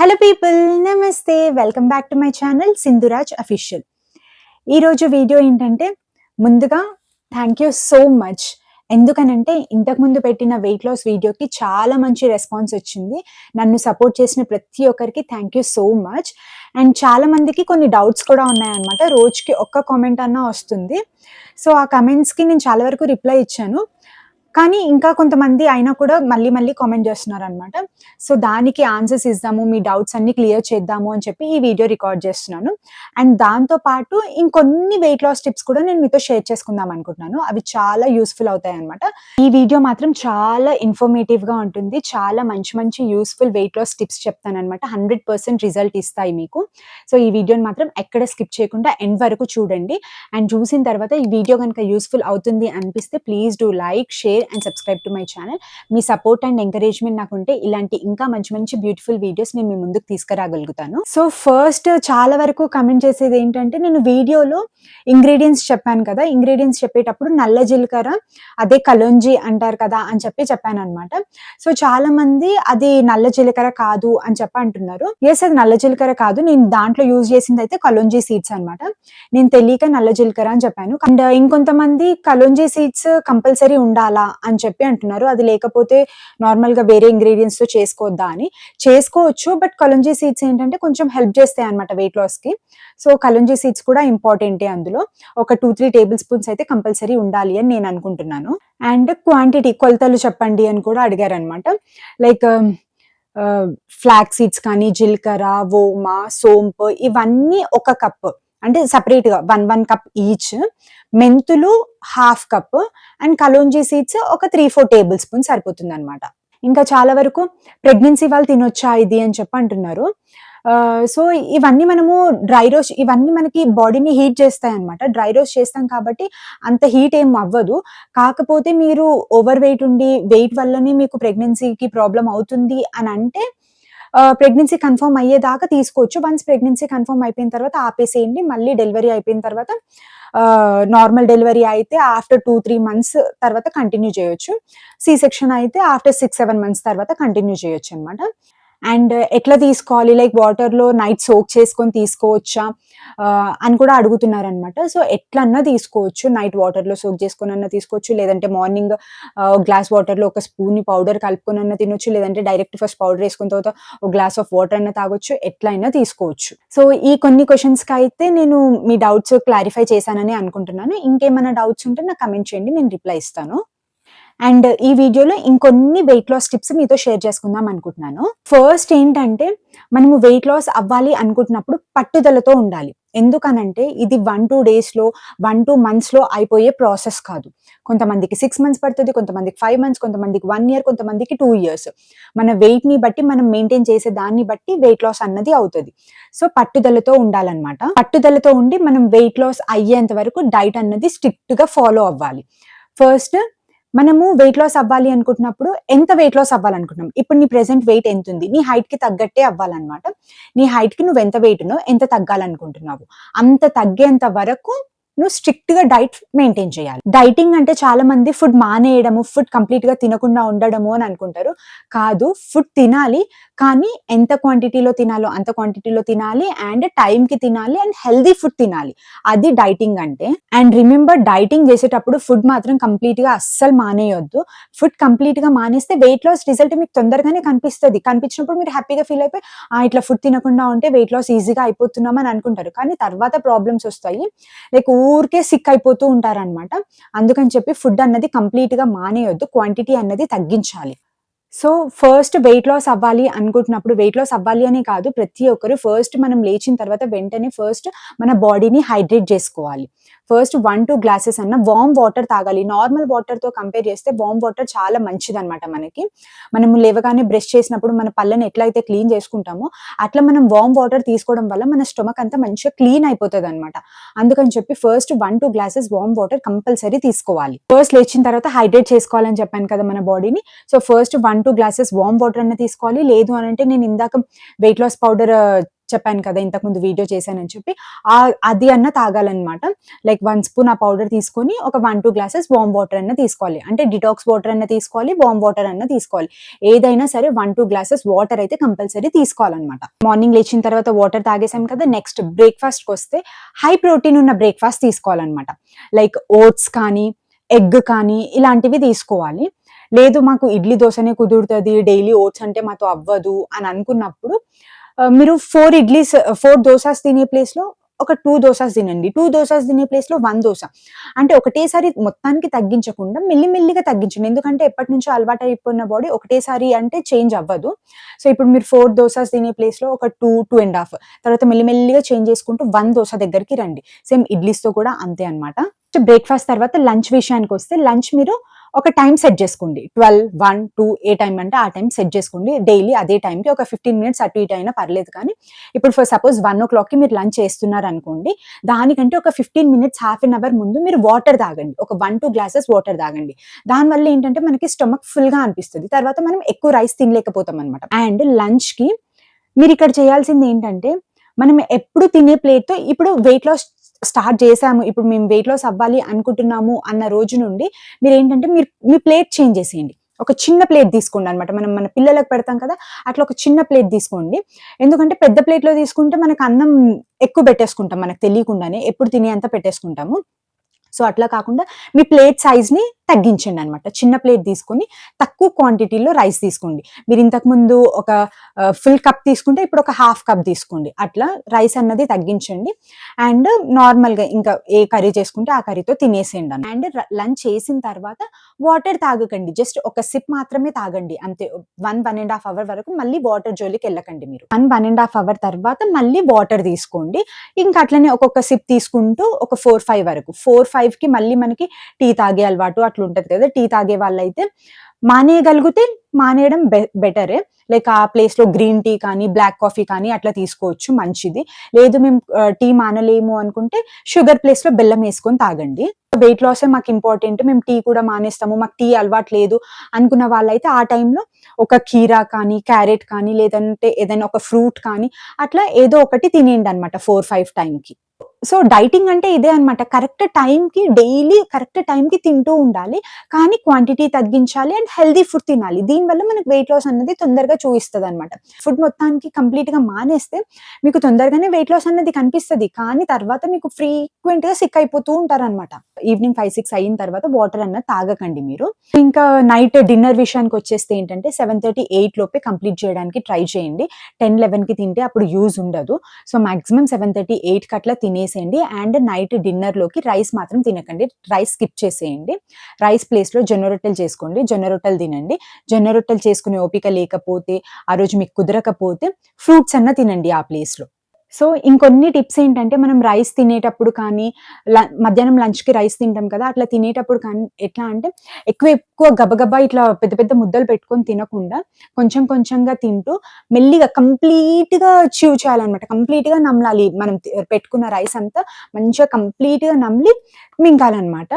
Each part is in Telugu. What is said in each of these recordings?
హలో పీపుల్, నమస్తే. Welcome back to my channel Sindhuraj official. ఈరోజు వీడియో ఏంటంటే, ముందుగా థ్యాంక్ యూ సో మచ్. ఎందుకనంటే ఇంతకుముందు పెట్టిన వెయిట్ లాస్ వీడియోకి చాలా మంచి రెస్పాన్స్ వచ్చింది. నన్ను సపోర్ట్ చేసిన ప్రతి ఒక్కరికి thank you so much. And చాలా మందికి కొన్ని డౌట్స్ కూడా ఉన్నాయన్నమాట. రోజుకి ఒక్క కామెంట్ అన్నా వస్తుంది. సో ఆ కమెంట్స్కి నేను చాలా వరకు రిప్లై ఇచ్చాను. కానీ ఇంకా కొంతమంది అయినా కూడా మళ్ళీ కామెంట్ చేస్తున్నారనమాట. సో దానికి ఆన్సర్స్ ఇద్దాము, మీ డౌట్స్ అన్నీ క్లియర్ చేద్దాము అని చెప్పి ఈ వీడియో రికార్డ్ చేస్తున్నాను. అండ్ దాంతో పాటు ఇంకొన్ని వెయిట్ లాస్ టిప్స్ కూడా నేను మీతో షేర్ చేసుకుందాం అనుకుంటున్నాను. అవి చాలా యూస్ఫుల్ అవుతాయన్నమాట. ఈ వీడియో మాత్రం చాలా ఇన్ఫర్మేటివ్‌గా ఉంటుంది. చాలా మంచి యూస్ఫుల్ వెయిట్ లాస్ టిప్స్ చెప్తాననమాట. 100% రిజల్ట్ ఇస్తాయి మీకు. సో ఈ వీడియోని మాత్రం ఎక్కడ స్కిప్ చేయకుండా ఎండ్ వరకు చూడండి. అండ్ చూసిన తర్వాత ఈ వీడియో గనుక యూస్ఫుల్ అవుతుంది అనిపిస్తే please do like, share and subscribe to my channel. మీ సపోర్ట్ అండ్ ఎంకరేజ్మెంట్ నాకుంటే ఇలాంటి ఇంకా మంచి బ్యూటిఫుల్ వీడియోస్ నేను మీ ముందుకు తీసుకురాగలుగుతాను. సో ఫస్ట్ చాలా వరకు కమెంట్ చేసేది ఏంటంటే, నేను వీడియోలో ఇంగ్రీడియంట్స్ చెప్పాను కదా, ఇంగ్రీడియంట్స్ చెప్పేటప్పుడు నల్ల జీలకర్ర అదే కలోంజీ అంటారు కదా అని చెప్పాను అనమాట. సో చాలా మంది అది నల్ల జీలకర్ర కాదు అని అంటున్నారు. ఎస్, అది నల్ల జీలకర్ర కాదు. నేను దాంట్లో యూజ్ చేసింది అయితే కలోంజీ సీడ్స్ అనమాట. నేను తెలియక నల్ల జీలకర్ర అని చెప్పాను. అండ్ ఇంకొంతమంది కలోంజీ సీడ్స్ కంపల్సరీ ఉండాలా అని అంటున్నారు. అది లేకపోతే నార్మల్ గా వేరే ఇంగ్రీడియంట్స్ తో చేసుకోవద్దా అని. చేసుకోవచ్చు, బట్ కలోంజీ సీడ్స్ ఏంటంటే కొంచెం హెల్ప్ చేస్తాయి అనమాట వెయిట్ లాస్ కి. సో కలోంజీ సీడ్స్ కూడా ఇంపార్టెంటే. అందులో ఒక 2-3 టేబుల్ స్పూన్స్ అయితే కంపల్సరీ ఉండాలి అని నేను అనుకుంటున్నాను. అండ్ క్వాంటిటీ, కొలతలు చెప్పండి అని కూడా అడిగారు అనమాట. లైక్ ఫ్లాక్ సీడ్స్ కానీ, జీలకర్ర, ఓమా, సోంపు ఇవన్నీ ఒక కప్, అంటే సపరేట్ గా 1 కప్ ఈచ్. మెంతులు half cup and kalonji seeds ఒక 3-4 టేబుల్ స్పూన్ సరిపోతుంది అనమాట. ఇంకా చాలా వరకు ప్రెగ్నెన్సీ వాళ్ళు తినొచ్చా ఇది అని అంటున్నారు. సో ఇవన్నీ మనము డ్రై రోస్ట్, ఇవన్నీ మనకి బాడీని హీట్ చేస్తాయి అనమాట. డ్రై రోస్ట్ చేస్తాం కాబట్టి అంత హీట్ ఏం అవ్వదు. కాకపోతే మీరు ఓవర్ వెయిట్ ఉండి వెయిట్ వల్లనే మీకు ప్రెగ్నెన్సీకి ప్రాబ్లం అవుతుంది అని అంటే ప్రెగ్నెన్సీ కన్ఫర్మ్ అయ్యేదాకా తీసుకోవచ్చు. వన్స్ ప్రెగ్నెన్సీ కన్ఫర్మ్ అయిపోయిన తర్వాత ఆపేసేయండి. మళ్ళీ డెలివరీ అయిపోయిన తర్వాత నార్మల్ డెలివరీ అయితే ఆఫ్టర్ 2-3 మంత్స్ తర్వాత కంటిన్యూ చేయొచ్చు. సి సెక్షన్ అయితే ఆఫ్టర్ 6-7 మంత్స్ తర్వాత కంటిన్యూ చేయొచ్చు అనమాట. అండ్ ఎట్లా తీసుకోవాలి, లైక్ వాటర్లో నైట్ సోక్ చేసుకొని తీసుకోవచ్చా అని కూడా అడుగుతున్నారనమాట. సో ఎట్లన్నా తీసుకోవచ్చు. నైట్ వాటర్లో సోక్ చేసుకొని అన్నా తీసుకోవచ్చు, లేదంటే మార్నింగ్ గ్లాస్ వాటర్లో ఒక స్పూన్ పౌడర్ కలుపుకొని అన్నా తినొచ్చు, లేదంటే డైరెక్ట్ ఫస్ట్ పౌడర్ వేసుకున్న తర్వాత ఒక గ్లాస్ ఆఫ్ వాటర్ అన్నా తాగొచ్చు. ఎట్లయినా తీసుకోవచ్చు. సో ఈ కొన్ని క్వశ్చన్స్కి అయితే నేను మీ డౌట్స్ క్లారిఫై చేశానని అనుకుంటున్నాను. ఇంకేమైనా డౌట్స్ ఉంటే నాకు కమెంట్ చేయండి, నేను రిప్లై ఇస్తాను. అండ్ ఈ వీడియోలో ఇంకొన్ని వెయిట్ లాస్ టిప్స్ మీతో షేర్ చేసుకుందాం అనుకుంటున్నాను. ఫస్ట్ ఏంటంటే, మనము వెయిట్ లాస్ అవ్వాలి అనుకుంటున్నప్పుడు పట్టుదలతో ఉండాలి. ఎందుకనంటే ఇది 1-2 డేస్లో 1-2 మంత్స్లో అయిపోయే ప్రాసెస్ కాదు. కొంతమందికి 6 మంత్స్ పడుతుంది, కొంతమందికి 5 మంత్స్, కొంతమందికి 1 ఇయర్, కొంతమందికి 2 ఇయర్స్. మన వెయిట్ ని బట్టి, మనం మెయింటైన్ చేసే దాన్ని బట్టి వెయిట్ లాస్ అన్నది అవుతుంది. సో పట్టుదలతో ఉండాలన్నమాట. పట్టుదలతో ఉండి మనం వెయిట్ లాస్ అయ్యేంత వరకు డైట్ అన్నది స్ట్రిక్ట్ గా ఫాలో అవ్వాలి. ఫస్ట్ మనము వెయిట్ లాస్ అవ్వాలి అనుకుంటున్నప్పుడు ఎంత వెయిట్ లాస్ అవ్వాలనుకుంటున్నాం, ఇప్పుడు నీ ప్రెసెంట్ వెయిట్ ఎంత ఉంది, నీ హైట్ కి తగ్గట్టే అవ్వాలన్నమాట. నీ హైట్ కి నువ్వు ఎంత వెయిట్ ఉన్నావు, ఎంత తగ్గాలనుకుంటున్నావు, అంత తగ్గేంత వరకు నువ్వు స్ట్రిక్ట్ గా డైట్ మెయింటైన్ చేయాలి. డైటింగ్ అంటే చాలా మంది ఫుడ్ మానేయడము, ఫుడ్ కంప్లీట్ గా తినకుండా ఉండడము అని అనుకుంటారు. కాదు, ఫుడ్ తినాలి, కానీ ఎంత క్వాంటిటీలో తినాలో అంత క్వాంటిటీలో తినాలి, అండ్ టైం కి తినాలి, అండ్ హెల్దీ ఫుడ్ తినాలి. అది డైటింగ్ అంటే. అండ్ రిమెంబర్, డైటింగ్ చేసేటప్పుడు ఫుడ్ మాత్రం కంప్లీట్ గా అస్సలు మానేయొద్దు. ఫుడ్ కంప్లీట్ గా మానేస్తే వెయిట్ లాస్ రిజల్ట్ మీకు తొందరగానే కనిపిస్తుంది. కనిపించినప్పుడు మీరు హ్యాపీగా ఫీల్ అయిపోయి ఇట్లా ఫుడ్ తినకుండా ఉంటే వెయిట్ లాస్ ఈజీగా అయిపోతున్నాం అని అనుకుంటారు. కానీ తర్వాత ప్రాబ్లమ్స్ వస్తాయి. లైక్ ఊరికే సిక్ అయిపోతూ ఉంటారనమాట. అందుకని చెప్పి ఫుడ్ అన్నది కంప్లీట్ గా మానేయొద్దు, క్వాంటిటీ అన్నది తగ్గించాలి. సో ఫస్ట్ వెయిట్ లాస్ అవ్వాలి అనుకుంటున్నప్పుడు, వెయిట్ లాస్ అవ్వాలి అనే కాదు, ప్రతి ఒక్కరు ఫస్ట్ మనం లేచిన తర్వాత వెంటనే ఫస్ట్ మన బాడీని హైడ్రేట్ చేసుకోవాలి. ఫస్ట్ 1-2 గ్లాసెస్ అన్న వార్మ్ వాటర్ తాగాలి. నార్మల్ వాటర్ తో కంపేర్ చేస్తే వార్మ్ వాటర్ చాలా మంచిది అనమాట మనకి. మనము లేవగానే బ్రష్ చేసినప్పుడు మన పళ్ళని ఎట్లయితే క్లీన్ చేసుకుంటామో అట్లా మనం వార్మ్ వాటర్ తీసుకోవడం వల్ల మన స్టొమక్ అంతా మంచిగా క్లీన్ అయిపోతుంది అనమాట. అందుకని చెప్పి first 1-2 glasses warm water compulsory తీసుకోవాలి. ఫస్ట్ లేచిన తర్వాత హైడ్రేట్ చేసుకోవాలని చెప్పాను కదా మన బాడీని. So first 1-2 glasses warm water అన్న తీసుకోవాలి. లేదు అని అంటే నేను ఇందాక వెయిట్ లాస్ పౌడర్ చెప్పాను కదా ఇంతకుముందు వీడియో చేశానని చెప్పి, అది అన్న తాగాలన్నమాట. లైక్ 1 స్పూన్ ఆ పౌడర్ తీసుకొని ఒక 1-2 గ్లాసెస్ వార్మ్ వాటర్ అన్న తీసుకోవాలి. అంటే డిటాక్స్ వాటర్ అన్న తీసుకోవాలి, వార్మ్ వాటర్ అన్న తీసుకోవాలి. ఏదైనా సరే 1-2 గ్లాసెస్ వాటర్ అయితే కంపల్సరీ తీసుకోవాలన్నమాట. మార్నింగ్ లేచిన తర్వాత వాటర్ తాగేసాం కదా, నెక్స్ట్ బ్రేక్ఫాస్ట్కి వస్తే హై ప్రోటీన్ ఉన్న బ్రేక్ఫాస్ట్ తీసుకోవాలన్నమాట. లైక్ ఓట్స్ కానీ, ఎగ్ కానీ ఇలాంటివి తీసుకోవాలి. లేదు మాకు ఇడ్లీ దోశనే కుదురుతుంది, డైలీ ఓట్స్ అంటే మాతో అవ్వదు అని అనుకున్నప్పుడు మీరు 4 దోసాస్ తినే ప్లేస్లో ఒక 2 దోసాస్ తినండి. 2 దోసాస్ తినే ప్లేస్లో 1 దోస. అంటే ఒకటేసారి మొత్తానికి తగ్గించకుండా మెల్లిమెల్లిగా తగ్గించండి. ఎందుకంటే ఎప్పటి నుంచో అలవాటు అయిపోయిన బాడీ ఒకటేసారి అంటే చేంజ్ అవ్వదు. సో ఇప్పుడు మీరు 4 దోసాస్ తినే ప్లేస్లో ఒక 2-2.5 తర్వాత మెల్లిమెల్లిగా చేంజ్ చేసుకుంటూ 1 దోస దగ్గరికి రండి. సేమ్ ఇడ్లీస్తో కూడా అంతే అనమాట. బ్రేక్ఫాస్ట్ తర్వాత లంచ్ విషయానికి వస్తే, లంచ్ మీరు ఒక టైం సెట్ చేసుకోండి. 12, 1, 2 ఏ టైం అంటే ఆ టైం సెట్ చేసుకోండి. డైలీ అదే టైంకి ఒక 15 మినిట్స్ అటు ఇటు అయినా పర్లేదు. కానీ ఇప్పుడు ఫర్ సపోజ్ 1 o'clockకి మీరు లంచ్ చేస్తున్నారు అనుకోండి, దానికంటే ఒక 15 మినిట్స్ హాఫ్ అన్ అవర్ ముందు మీరు వాటర్ తాగండి. ఒక 1-2 గ్లాసెస్ వాటర్ తాగండి. దానివల్ల ఏంటంటే మనకి స్టమక్ ఫుల్గా అనిపిస్తుంది. తర్వాత మనం ఎక్కువ రైస్ తినలేకపోతాం అనమాట. అండ్ లంచ్కి మీరు ఇక్కడ చేయాల్సింది ఏంటంటే, మనం ఎప్పుడు తినే ప్లేట్తో ఇప్పుడు వెయిట్ లాస్ స్టార్ట్ చేసాము, ఇప్పుడు మేము వెయిట్ లాస్ అవ్వాలి అనుకుంటున్నాము అన్న రోజు నుండి మీరేంటంటే మీ ప్లేట్ చేంజ్ చేసేయండి. ఒక చిన్న ప్లేట్ తీసుకోండి అనమాట. మనం మన పిల్లలకు పెడతాం కదా, అట్లా ఒక చిన్న ప్లేట్ తీసుకోండి. ఎందుకంటే పెద్ద ప్లేట్లో తీసుకుంటే మనకు అన్నం ఎక్కువ పెట్టేసుకుంటాం, మనకు తెలియకుండానే ఎప్పుడు తినే అంత పెట్టేసుకుంటాము. సో అట్లా కాకుండా మీ ప్లేట్ సైజ్ని తగ్గించండి అనమాట. చిన్న ప్లేట్ తీసుకొని తక్కువ క్వాంటిటీలో రైస్ తీసుకోండి. మీరు ఇంతకుముందు ఒక ఫుల్ కప్ తీసుకుంటే ఇప్పుడు ఒక హాఫ్ కప్ తీసుకోండి. అట్లా రైస్ అన్నది తగ్గించండి. అండ్ నార్మల్గా ఇంకా ఏ కర్రీ చేసుకుంటే ఆ కర్రీతో తినేసేయండి. అండ్ లంచ్ చేసిన తర్వాత వాటర్ తాగకండి, జస్ట్ ఒక సిప్ మాత్రమే తాగండి అంతే. 1-1.5 అవర్ వరకు మళ్ళీ వాటర్ జోలికి వెళ్ళకండి. మీరు 1-1.5 అవర్ తర్వాత మళ్ళీ వాటర్ తీసుకోండి. ఇంకా అట్లనే ఒక్కొక్క సిప్ తీసుకుంటూ ఒక 4-5 వరకు, 4-5కి మళ్ళీ మనకి టీ తాగే అలవాటు అట్లా ఉంటది కదా. టీ తాగే వాళ్ళైతే మానేయగలిగితే మానేయడం బెటరే. లైక్ ఆ ప్లేస్లో గ్రీన్ టీ కానీ, బ్లాక్ కాఫీ కానీ అట్లా తీసుకోవచ్చు, మంచిది. లేదు మేము టీ మానలేము అనుకుంటే షుగర్ ప్లేస్లో బెల్లం వేసుకొని తాగండి. వెయిట్ లాసే మాకు ఇంపార్టెంట్, మేము టీ కూడా మానేస్తాము, మాకు టీ అలవాటు లేదు అనుకున్న వాళ్ళైతే ఆ టైంలో ఒక కీరా కానీ, క్యారెట్ కానీ, లేదంటే ఏదైనా ఒక ఫ్రూట్ కానీ అట్లా ఏదో ఒకటి తినేయండి అనమాట 4-5 టైంకి. సో డైటింగ్ అంటే ఇదే అనమాట. కరెక్ట్ టైంకి డైలీ కరెక్ట్ టైంకి తింటూ ఉండాలి, కానీ క్వాంటిటీ తగ్గించాలి అండ్ హెల్దీ ఫుడ్ తినాలి. దీనివల్ల మనకు వెయిట్ లాస్ అనేది తొందరగా చూపిస్తుంది అనమాట. ఫుడ్ మొత్తానికి కంప్లీట్గా మానేస్తే మీకు తొందరగానే వెయిట్ లాస్ అనేది కనిపిస్తుంది, కానీ తర్వాత మీకు ఫ్రీక్వెంట్గా సిక్ అయిపోతూ ఉంటారనమాట. ఈవినింగ్ 5-6 అయిన తర్వాత వాటర్ అన్నది తాగకండి మీరు. ఇంకా నైట్ డిన్నర్ విషయానికి వచ్చేస్తే ఏంటంటే 7:30-8 లోపే కంప్లీట్ చేయడానికి ట్రై చేయండి. 10-11కి తింటే అప్పుడు యూజ్ ఉండదు. సో మాక్సిమం 7:30-8కి అట్లా తినేసేయండి. అండ్ నైట్ డిన్నర్లోకి రైస్ మాత్రం తినకండి, రైస్ స్కిప్ చేసేయండి. రైస్ ప్లేస్లో జొన్న రొట్టెలు చేసుకోండి, జొన్న రొట్టెలు తినండి. జొన్న రొట్టెలు చేసుకునే ఓపిక లేకపోతే, ఆ రోజు మీకు కుదరకపోతే ఫ్రూట్స్ అన్న తినండి ఆ ప్లేస్లో. సో ఇంకొన్ని టిప్స్ ఏంటంటే, మనం రైస్ తినేటప్పుడు కానీ, మధ్యాహ్నం లంచ్కి రైస్ తింటాం కదా, అట్లా తినేటప్పుడు కానీ ఎట్లా అంటే ఎక్కువ గబగబా ఇట్లా పెద్ద పెద్ద ముద్దలు పెట్టుకొని తినకుండా కొంచెం కొంచెంగా తింటూ మెల్లిగా కంప్లీట్గా చ్యూ చేయాలన్నమాట. కంప్లీట్గా నమలాలి. మనం పెట్టుకున్న రైస్ అంతా మంచిగా కంప్లీట్గా నమిలి మింగాలన్నమాట.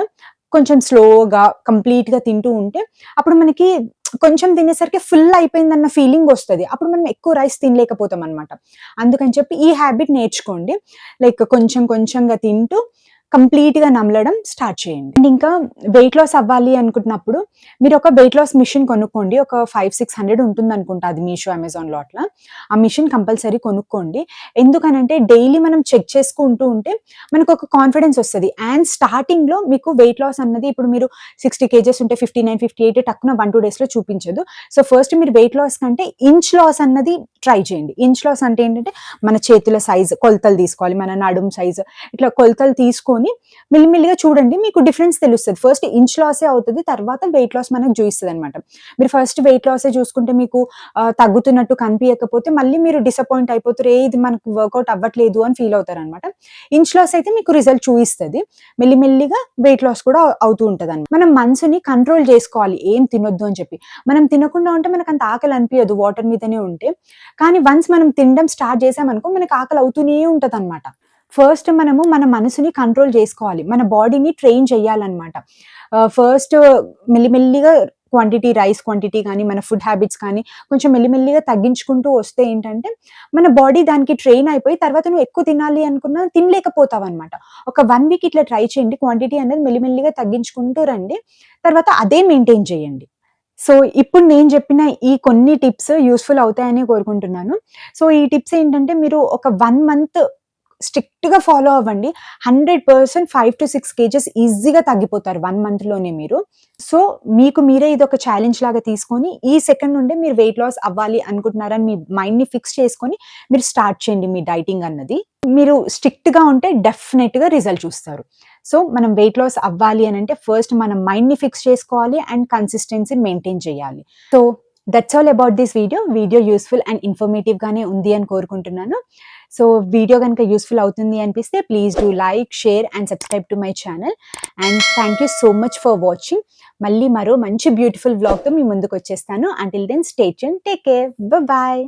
కొంచెం స్లోగా కంప్లీట్గా తింటూ ఉంటే అప్పుడు మనకి కొంచెం తినేసరికి ఫుల్ అయిపోయిందన్న ఫీలింగ్ వస్తుంది. అప్పుడు మనం ఎక్కువ రైస్ తినలేకపోతాం అనమాట. అందుకని చెప్పి ఈ హ్యాబిట్ నేర్చుకోండి. లైక్ కొంచెం కొంచెంగా తింటూ కంప్లీట్గా నమలడం స్టార్ట్ చేయండి. అండ్ ఇంకా వెయిట్ లాస్ అవ్వాలి అనుకుంటున్నప్పుడు మీరు ఒక వెయిట్ లాస్ మిషన్ కొనుక్కోండి. ఒక 500-600 ఉంటుంది అనుకుంటా, అది మీషో, అమెజాన్లో అట్లా. ఆ మిషన్ కంపల్సరీ కొనుక్కోండి. ఎందుకనంటే డైలీ మనం చెక్ చేసుకుంటూ ఉంటే మనకు ఒక కాన్ఫిడెన్స్ వస్తుంది. అండ్ స్టార్టింగ్లో మీకు వెయిట్ లాస్ అన్నది ఇప్పుడు మీరు 60 kgs ఉంటే 59-58 టక్కున 1-2 డేస్లో చూపించదు. సో ఫస్ట్ మీరు వెయిట్ లాస్ కంటే ఇంచ్ లాస్ అన్నది ట్రై చేయండి. ఇంచ్ లాస్ అంటే ఏంటంటే మన చేతుల సైజ్ కొలతలు తీసుకోవాలి, మన నడుం సైజ్ ఇట్లా కొలతలు తీసుకొని మెల్లిమెల్లిగా చూడండి, మీకు డిఫరెన్స్ తెలుస్తుంది. ఫస్ట్ ఇంచ్ లాసే అవుతుంది, తర్వాత వెయిట్ లాస్ మనకు చూపిస్తుంది అనమాట. మీరు ఫస్ట్ వెయిట్ లాసే చూసుకుంటే మీకు తగ్గుతున్నట్టు కనిపించకపోతే మళ్ళీ మీరు డిసప్పాయింట్ అయిపోతారు, ఇది మనకు వర్కౌట్ అవ్వట్లేదు అని ఫీల్ అవుతారు అనమాట. ఇంచ్ లాస్ అయితే మీకు రిజల్ట్ చూపిస్తుంది, మెల్లిమెల్లిగా వెయిట్ లాస్ కూడా అవుతూ ఉంటుంది అనమాట. మనం మనసుని కంట్రోల్ చేసుకోవాలి, ఏం తినొద్దు అని చెప్పి. మనం తినకుండా ఉంటే మనకు అంత ఆకలి అనిపించదు వాటర్ మీదనే ఉంటే, కానీ వన్స్ మనం తినడం స్టార్ట్ చేసామనుకో మనకు ఆకలి అవుతూనే ఉంటుంది అనమాట. ఫస్ట్ మనము మన మనసుని కంట్రోల్ చేసుకోవాలి, మన బాడీని ట్రైన్ చేయాలన్నమాట. ఫస్ట్ మెల్లిమెల్లిగా క్వాంటిటీ రైస్ క్వాంటిటీ కానీ, మన ఫుడ్ హ్యాబిట్స్ కానీ కొంచెం మెల్లిమెల్లిగా తగ్గించుకుంటూ వస్తే ఏంటంటే, మన బాడీ దానికి ట్రైన్ అయిపోయి తర్వాత నువ్వు ఎక్కువ తినాలి అనుకున్నా తినలేకపోతావనమాట. ఒక 1 వీక్ ఇట్లా ట్రై చేయండి. క్వాంటిటీ అనేది మెల్లిమెల్లిగా తగ్గించుకుంటూ రండి. తర్వాత అదే మెయింటైన్ చేయండి. సో, ఇప్పుడు నేను చెప్పిన ఈ కొన్ని టిప్స్ యూజ్‌ఫుల్ అవుతాయని కోరుకుంటున్నాను. సో, ఈ టిప్స్ ఏంటంటే మీరు ఒక 1 మంత్ స్ట్రిక్ట్‌గా ఫాలో అవ్వండి. 100% 5-6 కేజెస్ ఈజీగా తగ్గిపోతారు 1 మంత్‌లోనే మీరు. సో, మీకు మీరే ఇదొక ఛాలెంజ్ లాగా తీసుకొని, ఈ సెకండ్ నుండే మీరు వెయిట్ లాస్ అవ్వాలి అనుకుంటున్నారని మీ మైండ్‌ని ఫిక్స్ చేసుకొని, మీరు స్టార్ట్ చేయండి మీ డైటింగ్ అన్నది. మీరు స్ట్రిక్ట్‌గా ఉంటే డెఫినెట్‌గా రిజల్ట్ చూస్తారు. సో, మనం వెయిట్ లాస్ అవ్వాలి అనంటే ఫస్ట్ మన మైండ్‌ని ఫిక్స్ చేసుకోవాలి అండ్ కన్సిస్టెన్సీ మెయింటైన్ చేయాలి. So, that's all about this video. Video useful and ఇన్ఫర్మేటివ్‌గానే ఉంది అని కోరుకుంటున్నాను. సో, వీడియో గనుక యూజ్‌ఫుల్ అవుతుంది అనిపిస్తే please do like, share and subscribe to my channel. And thank you so much for watching. మళ్ళీ మరో మంచి బ్యూటిఫుల్ వ్లాగ్‌తో మీ ముందుకొచ్చేస్తాను. Until then stay tuned. Take care. Bye.